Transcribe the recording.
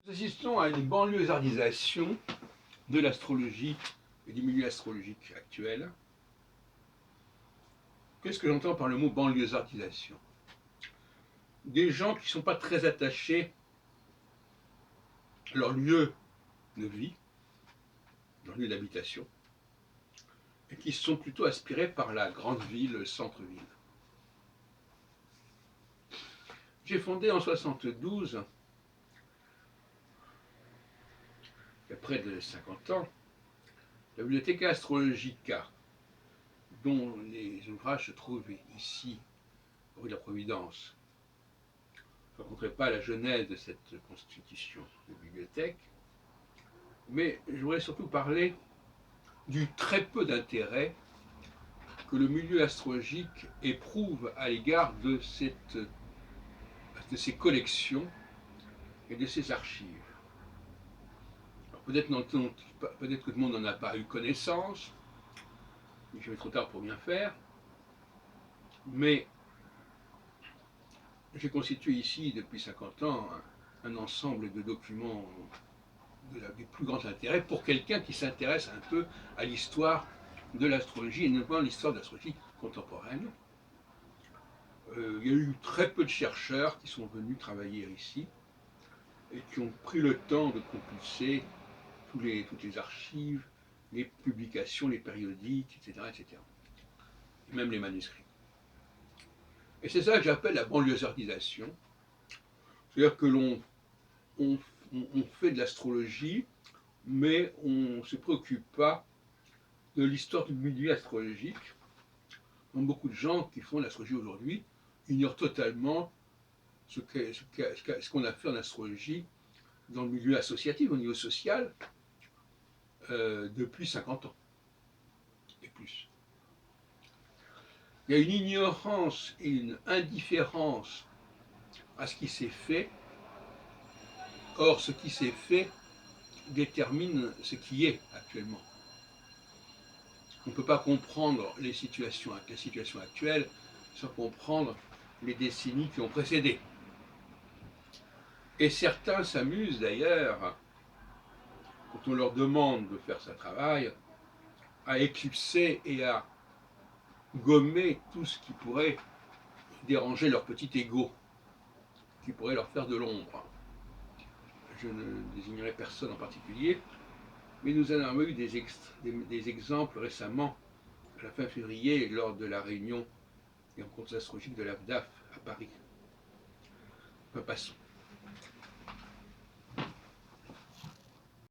Nous assistons à une banlieusardisation de l'astrologie et du milieu astrologique actuel. Qu'est-ce que j'entends par le mot banlieusardisation? Des gens qui ne sont pas très attachés à leur lieu de vie, leur lieu d'habitation, et qui sont plutôt aspirés par la grande ville, le centre-ville. J'ai fondé en 72, il y a près de 50 ans, la Bibliotheca Astrologica, dont les ouvrages se trouvent ici, rue de la Providence. Je ne raconterai pas la genèse de cette constitution de bibliothèque, mais je voudrais surtout parler du très peu d'intérêt que le milieu astrologique éprouve à l'égard de ces collections et de ces archives. Peut-être que tout le monde n'en a pas eu connaissance, mais je vais trop tard pour bien faire, mais j'ai constitué ici depuis 50 ans un ensemble de documents du plus grand intérêt pour quelqu'un qui s'intéresse un peu à l'histoire de l'astrologie, et notamment l'histoire de l'astrologie contemporaine. Il y a eu très peu de chercheurs qui sont venus travailler ici et qui ont pris le temps de compulser toutes les archives, les publications, les périodiques, etc., etc. Et même les manuscrits. Et c'est ça que j'appelle la banlieusardisation. C'est-à-dire que on fait de l'astrologie, mais on ne se préoccupe pas de l'histoire du milieu astrologique. Donc beaucoup de gens qui font de l'astrologie aujourd'hui ignorent totalement ce qu'on a fait en astrologie dans le milieu associatif, au niveau social, depuis 50 ans et plus. Il y a une ignorance et une indifférence à ce qui s'est fait. Or, ce qui s'est fait détermine ce qui est actuellement. On ne peut pas comprendre les situations actuelles sans comprendre les décennies qui ont précédé. Et certains s'amusent d'ailleurs, quand on leur demande de faire ce travail, à éclipser et à gommer tout ce qui pourrait déranger leur petit ego, qui pourrait leur faire de l'ombre. Je ne désignerai personne en particulier, mais nous en avons eu des exemples récemment, à la fin février, lors de la réunion des rencontres astrologiques de l'AFDAF à Paris. Enfin, passons.